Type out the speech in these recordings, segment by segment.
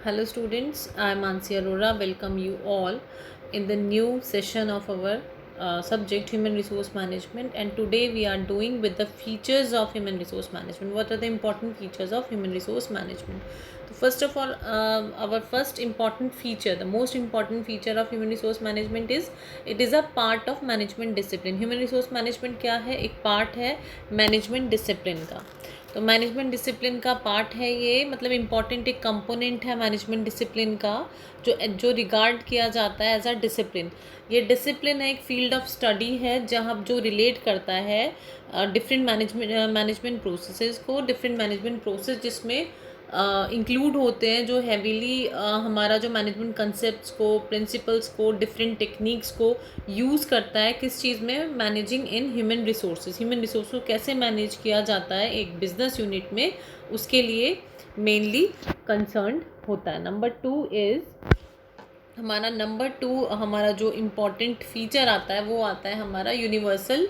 Hello students, I am Mansi Arora. Welcome you all in the new session of our subject Human Resource Management, and today we are doing with the features of Human Resource Management. What are the important features of Human Resource Management? So first of all, our first important feature, the most important feature of Human Resource Management is it is a part of management discipline. Human Resource Management क्या है? एक part है management discipline का. तो management discipline का part है ये, मतलब इम्पॉर्टेंट एक कंपोनेंट है मैनेजमेंट डिसिप्लिन का, जो रिगार्ड किया जाता है एज अ डिसिप्लिन. ये डिसिप्लिन है, एक फील्ड ऑफ स्टडी है जहाँ जो रिलेट करता है डिफरेंट मैनेजमेंट प्रोसेसेस को, डिफरेंट मैनेजमेंट प्रोसेस जिसमें इंक्लूड होते हैं, जो हैवीली हमारा जो मैनेजमेंट कंसेप्ट्स को, प्रिंसिपल्स को, डिफरेंट टेक्निक्स को यूज़ करता है. किस चीज़ में? Managing in human resources. Human resource को कैसे मैनेज किया जाता है एक बिजनेस यूनिट में, उसके लिए मेनली कंसर्न होता है. नंबर टू हमारा जो इम्पोर्टेंट फीचर आता है वो आता है हमारा यूनिवर्सल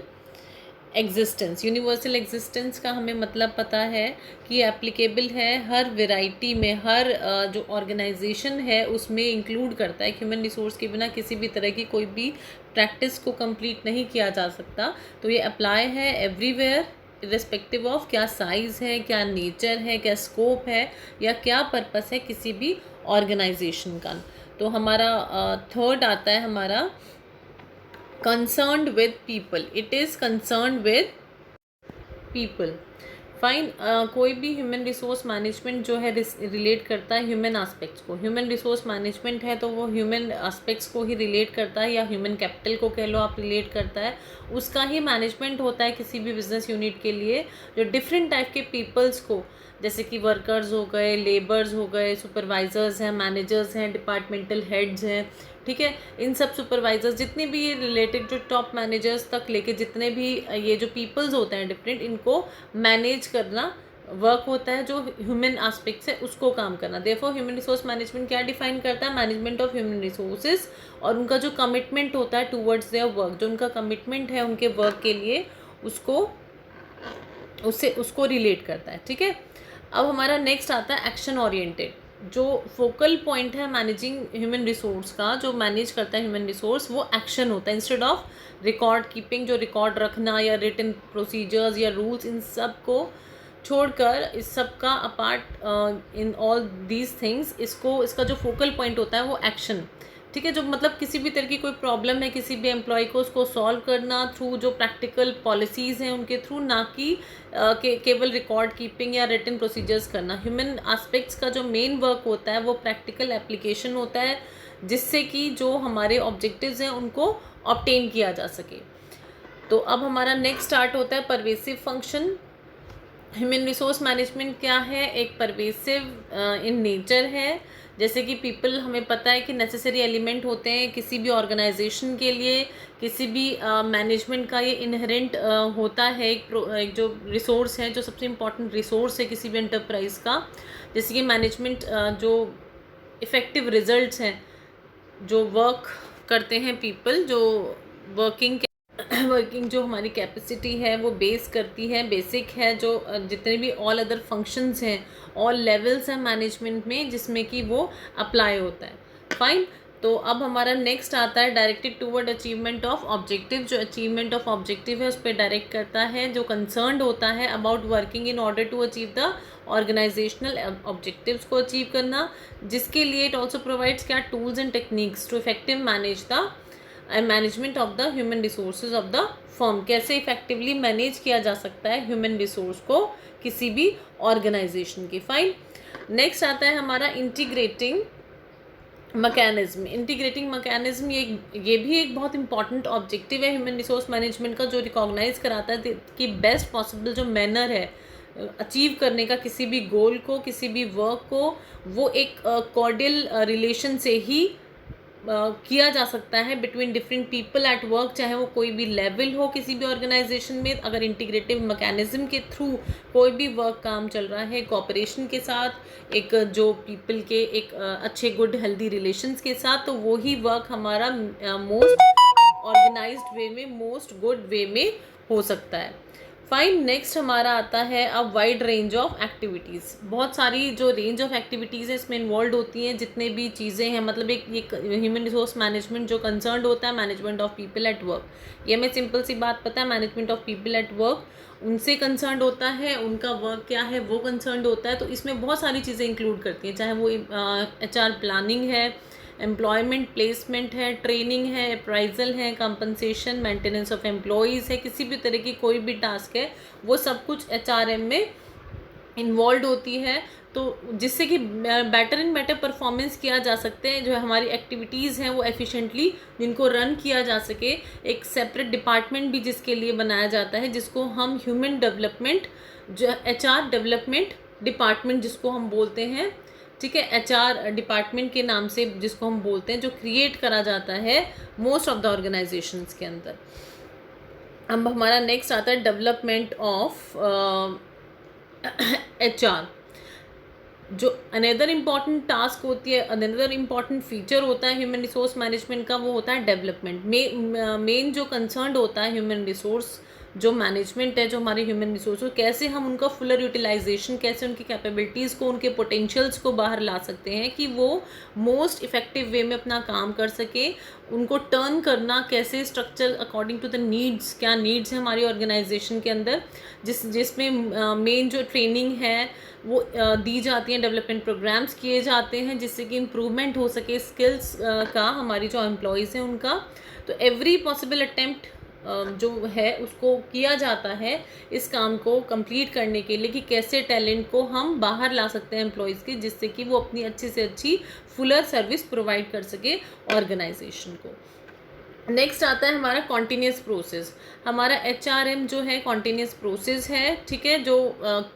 एग्जिस्टेंस. यूनिवर्सल एग्जिस्टेंस का हमें मतलब पता है कि एप्लीकेबल है हर वेराइटी में, हर जो ऑर्गेनाइजेशन है उसमें इंक्लूड करता है. ह्यूमन रिसोर्स के बिना किसी भी तरह की कोई भी प्रैक्टिस को कंप्लीट नहीं किया जा सकता. तो ये अप्लाई है एवरीवेयर, रिस्पेक्टिव ऑफ क्या साइज़ है, क्या नेचर है, क्या स्कोप है, या क्या पर्पस है किसी भी ऑर्गेनाइजेशन का. तो हमारा थर्ड आता है हमारा concerned with people. It is concerned with people. Fine. कोई भी ह्यूमन रिसोर्स मैनेजमेंट जो है रिलेट करता है ह्यूमन एस्पेक्ट्स को. ह्यूमन रिसोर्स मैनेजमेंट है तो वो ह्यूमन एस्पेक्ट्स को ही रिलेट करता है, या ह्यूमन कैपिटल को कह लो आप, रिलेट करता है. उसका ही मैनेजमेंट होता है किसी भी बिजनेस यूनिट के लिए, जो डिफरेंट टाइप के पीपल्स को, जैसे कि वर्कर्स हो गए, लेबर्स हो गए, सुपरवाइजर्स हैं, मैनेजर्स हैं, डिपार्टमेंटल हेड्स हैं, ठीक है. इन सब सुपरवाइजर्स जितने भी ये रिलेटेड, जो टॉप मैनेजर्स तक लेके जितने भी ये जो पीपल्स होते हैं डिफरेंट, इनको मैनेज करना वर्क होता है. जो ह्यूमन एस्पेक्ट्स है उसको काम करना. देयरफॉर ह्यूमन रिसोर्स मैनेजमेंट क्या डिफाइन करता है? मैनेजमेंट ऑफ ह्यूमन रिसोर्सेज, और उनका जो कमिटमेंट होता है टूवर्ड्स देयर वर्क, जो उनका कमिटमेंट है उनके वर्क के लिए, उसको रिलेट करता है. ठीक है. अब हमारा नेक्स्ट आता है एक्शन ओरिएंटेड. जो फोकल पॉइंट है मैनेजिंग ह्यूमन रिसोर्स का, जो मैनेज करता है ह्यूमन रिसोर्स, वो एक्शन होता है इंस्टेड ऑफ रिकॉर्ड कीपिंग. जो रिकॉर्ड रखना या रिटन प्रोसीजर्स या रूल्स, इन सब को छोड़कर, इस सब का apart in all these things, इसका जो फोकल पॉइंट होता है वो एक्शन. ठीक है. जो मतलब किसी भी तरह की कोई प्रॉब्लम है किसी भी एम्प्लॉय को, उसको सॉल्व करना थ्रू जो प्रैक्टिकल पॉलिसीज़ हैं उनके थ्रू, ना कि केवल रिकॉर्ड कीपिंग या रिटन प्रोसीजर्स करना. ह्यूमन एस्पेक्ट्स का जो मेन वर्क होता है वो प्रैक्टिकल एप्लीकेशन होता है, जिससे कि जो हमारे ऑब्जेक्टिव्स हैं उनको ऑब्टेन किया जा सके. तो अब हमारा नेक्स्ट स्टार्ट होता है pervasive function. Human resource management क्या है? एक परवेसिव इन नेचर है. जैसे कि पीपल, हमें पता है कि नेसेसरी एलिमेंट होते हैं किसी भी ऑर्गेनाइजेशन के लिए, किसी भी मैनेजमेंट का ये इनहेरेंट होता है. एक जो रिसोर्स है, जो सबसे इम्पॉर्टेंट रिसोर्स है किसी भी एंटरप्राइज का. जैसे कि मैनेजमेंट जो इफ़ेक्टिव रिजल्ट्स हैं, जो वर्क करते हैं पीपल, जो वर्किंग जो हमारी कैपेसिटी है वो बेस करती है, बेसिक है, जो जितने भी ऑल अदर फंक्शंस हैं, ऑल लेवल्स हैं मैनेजमेंट में, जिसमें कि वो अप्लाई होता है. फाइन. तो अब हमारा नेक्स्ट आता है directed toward achievement of objective. जो अचीवमेंट ऑफ ऑब्जेक्टिव है उस पर डायरेक्ट करता है, जो कंसर्न्ड होता है about working in order to achieve the organisational objectives को अचीव करना, जिसके लिए इट ऑल्सो प्रोवाइड्स क्या? Tools and techniques to effective manage the management of the human resources of the firm. कैसे इफेक्टिवली मैनेज किया जा सकता है ह्यूमन रिसोर्स को किसी भी ऑर्गेनाइजेशन की. फाइन. नेक्स्ट आता है हमारा इंटीग्रेटिंग मैकेनिज्म. इंटीग्रेटिंग मैकेनिज्म ये भी एक बहुत इंपॉर्टेंट ऑब्जेक्टिव है ह्यूमन रिसोर्स मैनेजमेंट का, जो रिकॉग्नाइज कराता है कि बेस्ट पॉसिबल जो मैनर है अचीव करने का किसी भी गोल को, किसी भी वर्क को, वो एक कॉर्डियल रिलेशन से ही किया जा सकता है between different people at work, चाहे वो कोई भी लेवल हो किसी भी ऑर्गेनाइजेशन में. अगर इंटीग्रेटिव मैकेनिज्म के थ्रू कोई भी वर्क काम चल रहा है कोऑपरेशन के साथ, एक जो पीपल के एक अच्छे गुड हेल्दी रिलेशंस के साथ, तो वो ही वर्क हमारा मोस्ट ऑर्गेनाइज्ड वे में, मोस्ट गुड वे में हो सकता है. फाइन, नेक्स्ट हमारा आता है अब वाइड रेंज ऑफ एक्टिविटीज़। बहुत सारी जो रेंज ऑफ एक्टिविटीज़ है इसमें इन्वॉल्व होती हैं, जितने भी चीज़ें हैं, मतलब एक ह्यूमन रिसोर्स मैनेजमेंट जो कंसर्न होता है management of people at work. ये हमें सिंपल सी बात पता है, management of people at work उनसे कंसर्न होता है, उनका वर्क क्या है वो कंसर्न होता है। तो इसमें बहुत सारी चीज़ें इंक्लूड करती हैं, चाहे वो HR प्लानिंग है, एम्प्लॉयमेंट प्लेसमेंट है, ट्रेनिंग है, अप्राइजल है, कंपनसेशन, मेंटेनेंस ऑफ एम्प्लॉयज़ है, किसी भी तरह की कोई भी टास्क है वो सब कुछ HRM में इन्वॉल्व होती है। तो जिससे कि बेटर एंड बेटर परफॉर्मेंस किया जा सकते हैं, जो हमारी एक्टिविटीज़ हैं वो एफिशिएंटली जिनको रन किया जा सके। एक सेपरेट डिपार्टमेंट भी जिसके लिए बनाया जाता है, जिसको हम ह्यूमन डेवलपमेंट, जो HR डेवलपमेंट डिपार्टमेंट जिसको हम बोलते हैं, ठीक है, HR डिपार्टमेंट के नाम से जिसको हम बोलते हैं, जो क्रिएट करा जाता है मोस्ट ऑफ द ऑर्गेनाइजेशंस के अंदर। अब हमारा नेक्स्ट आता है डेवलपमेंट ऑफ HR। जो अनदर इम्पॉर्टेंट टास्क होती है, अनदर इम्पॉर्टेंट फीचर होता है ह्यूमन रिसोर्स मैनेजमेंट का, वो होता है डेवलपमेंट। मेन जो कंसर्न होता है ह्यूमन रिसोर्स जो मैनेजमेंट है, जो हमारे ह्यूमन रिसोर्स को कैसे हम उनका फुलर यूटिलाइजेशन, कैसे उनकी कैपेबिलिटीज़ को, उनके पोटेंशियल्स को बाहर ला सकते हैं कि वो मोस्ट इफ़ेक्टिव वे में अपना काम कर सके। उनको टर्न करना कैसे, structure according to the needs, क्या नीड्स है हमारी ऑर्गेनाइजेशन के अंदर, जिसमें मेन जो ट्रेनिंग है वो दी जाती हैं, डेवलपमेंट प्रोग्राम्स किए जाते हैं जिससे कि इम्प्रूवमेंट हो सके स्किल्स का, हमारी जो एम्प्लॉयज़ हैं उनका। तो एवरी पॉसिबल अटेम्प्ट जो है उसको किया जाता है इस काम को कंप्लीट करने के लिए, कि कैसे टैलेंट को हम बाहर ला सकते हैं एम्प्लॉयज़ के, जिससे कि वो अपनी अच्छी से अच्छी फुलर सर्विस प्रोवाइड कर सके ऑर्गेनाइजेशन को। नेक्स्ट आता है हमारा कॉन्टीन्यूस प्रोसेस। हमारा HRM जो है कॉन्टीन्यूस प्रोसेस है, ठीक है, जो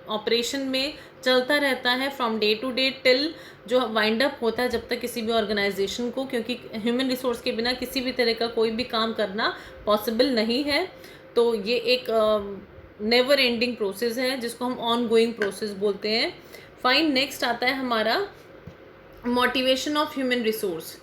ऑपरेशन में चलता रहता है from day to day till जो वाइंड अप होता है, जब तक किसी भी ऑर्गेनाइजेशन को, क्योंकि ह्यूमन रिसोर्स के बिना किसी भी तरह का कोई भी काम करना पॉसिबल नहीं है। तो ये एक नेवर एंडिंग प्रोसेस है जिसको हम ऑन गोइंग प्रोसेस बोलते हैं। फाइन, नेक्स्ट आता है हमारा motivation of human resource.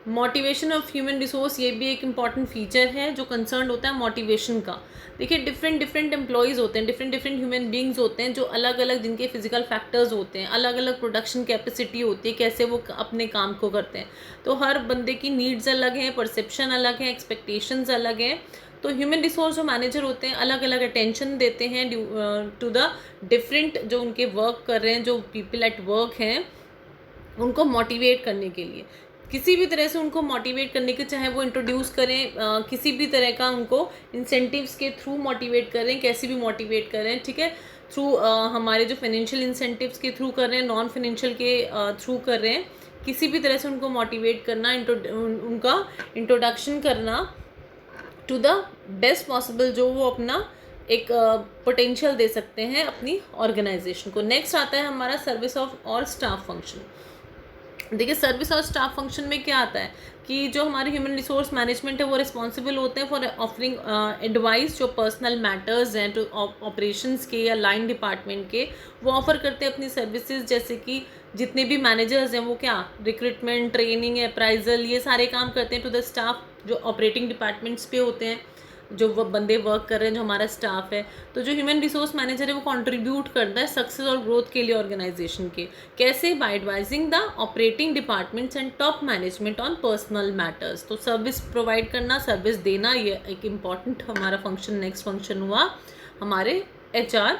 Motivation of human resource ये भी एक इम्पॉर्टेंट फीचर है जो कंसर्न होता है मोटिवेशन का। देखिए डिफरेंट एम्प्लॉयज़ होते हैं, डिफरेंट ह्यूमन बींग्स होते हैं, जो अलग अलग जिनके फिजिकल फैक्टर्स होते हैं, अलग अलग प्रोडक्शन कैपेसिटी होती है, कैसे वो अपने काम को करते हैं। तो हर बंदे की नीड्स अलग हैं, परसेप्शन अलग है, एक्सपेक्टेशंस अलग हैं। तो ह्यूमन रिसोर्स जो मैनेजर होते हैं अलग अलग अटेंशन देते हैं टू द डिफरेंट जो उनके वर्क कर रहे हैं, जो पीपल एट वर्क हैं, उनको मोटिवेट करने के लिए, किसी भी तरह से उनको मोटिवेट करने के, चाहे वो इंट्रोड्यूस करें किसी भी तरह का, उनको इंसेंटिव्स के थ्रू मोटिवेट करें, कैसे भी मोटिवेट करें, ठीक है, थ्रू हमारे जो फाइनेंशियल इंसेंटिव्स के थ्रू कर रहे हैं, नॉन फाइनेंशियल के थ्रू कर रहे हैं, किसी भी तरह से उनको मोटिवेट करना, उनका इंट्रोडक्शन करना टू द बेस्ट पॉसिबल जो वो अपना एक पोटेंशियल दे सकते हैं अपनी ऑर्गेनाइजेशन को। नेक्स्ट आता है हमारा सर्विस ऑफ और स्टाफ फंक्शन। देखिए सर्विस और स्टाफ फंक्शन में क्या आता है कि जो हमारे ह्यूमन रिसोर्स मैनेजमेंट है वो रिस्पॉन्सिबल होते हैं फॉर ऑफरिंग एडवाइस, जो पर्सनल मैटर्स हैं टू ऑपरेशंस के या लाइन डिपार्टमेंट के, वो ऑफर करते हैं अपनी सर्विसेज। जैसे कि जितने भी मैनेजर्स हैं वो क्या रिक्रूटमेंट, ट्रेनिंग, अप्राइजल, ये सारे काम करते हैं टू द स्टाफ जो ऑपरेटिंग डिपार्टमेंट्स पे होते हैं, जो वो बंदे वर्क कर रहे हैं, जो हमारा स्टाफ है। तो जो ह्यूमन रिसोर्स मैनेजर है वो कंट्रीब्यूट करता है सक्सेस और ग्रोथ के लिए ऑर्गेनाइजेशन के। कैसे? By advising the operating departments and top management on personnel matters. तो सर्विस प्रोवाइड करना, सर्विस देना, ये एक इम्पॉर्टेंट हमारा फंक्शन, नेक्स्ट फंक्शन हुआ हमारे HR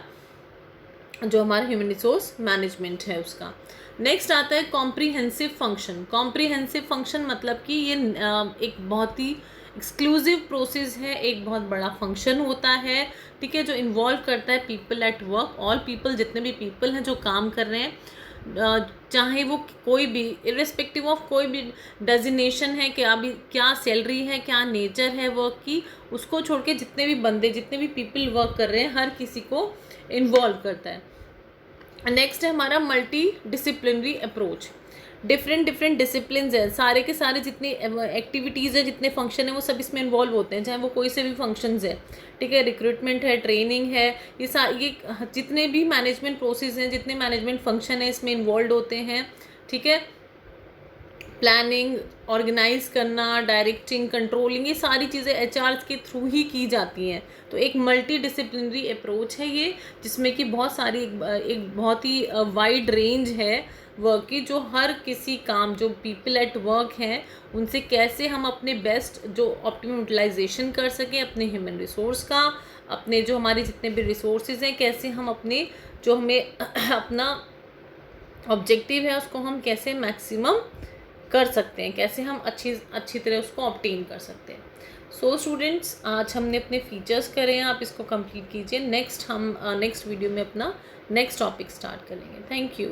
जो हमारा ह्यूमन रिसोर्स मैनेजमेंट है उसका। नेक्स्ट आता है कॉम्प्रीहेंसिव फंक्शन। कॉम्प्रीहेंसिव फंक्शन मतलब कि ये एक बहुत ही एक्सक्लूसिव प्रोसेस है, एक बहुत बड़ा फंक्शन होता है, ठीक है, जो इन्वॉल्व करता है people at work, all people, जितने भी पीपल हैं जो काम कर रहे हैं, चाहे वो कोई भी, इर्रेस्पेक्टिव ऑफ कोई भी डेजिग्नेशन है, क्या सैलरी है, क्या नेचर है वर्क की, उसको छोड़ के जितने भी बंदे, जितने भी पीपल वर्क कर रहे हैं, हर किसी को इन्वॉल्व करता है। नेक्स्ट है हमारा multi disciplinary approach. Different discipline है, सारे के सारे जितनी एक्टिविटीज़ है, जितने फंक्शन है, वो सब इसमें इन्वॉल्व होते हैं, चाहे वो कोई से भी फंक्शंस है, ठीक है, रिक्रूटमेंट है, ट्रेनिंग है, ये जितने भी मैनेजमेंट प्रोसेस हैं, जितने मैनेजमेंट फंक्शन है, इसमें इन्वॉल्व होते हैं, ठीक है। प्लानिंग, ऑर्गेनाइज करना, डायरेक्टिंग, कंट्रोलिंग, ये सारी चीज़ें एचआर के थ्रू ही की जाती हैं। तो एक मल्टी डिसिप्लिनरी अप्रोच है ये, जिसमें कि बहुत सारी एक बहुत ही वाइड रेंज है वर्क की, जो हर किसी काम, जो पीपल एट वर्क हैं, उनसे कैसे हम अपने बेस्ट जो ऑप्टिमम यूटिलाइजेशन कर सकें अपने ह्यूमन रिसोर्स का, अपने जो हमारे जितने भी रिसोर्सेज हैं, कैसे हम अपने जो हमें अपना ऑब्जेक्टिव है उसको हम कैसे मैक्सिमम कर सकते हैं, कैसे हम अच्छी तरह उसको ऑब्टेन कर सकते हैं। सो स्टूडेंट्स, आज हमने अपने फीचर्स करे हैं, आप इसको कंप्लीट कीजिए। नेक्स्ट वीडियो में अपना नेक्स्ट टॉपिक स्टार्ट करेंगे। Thank you.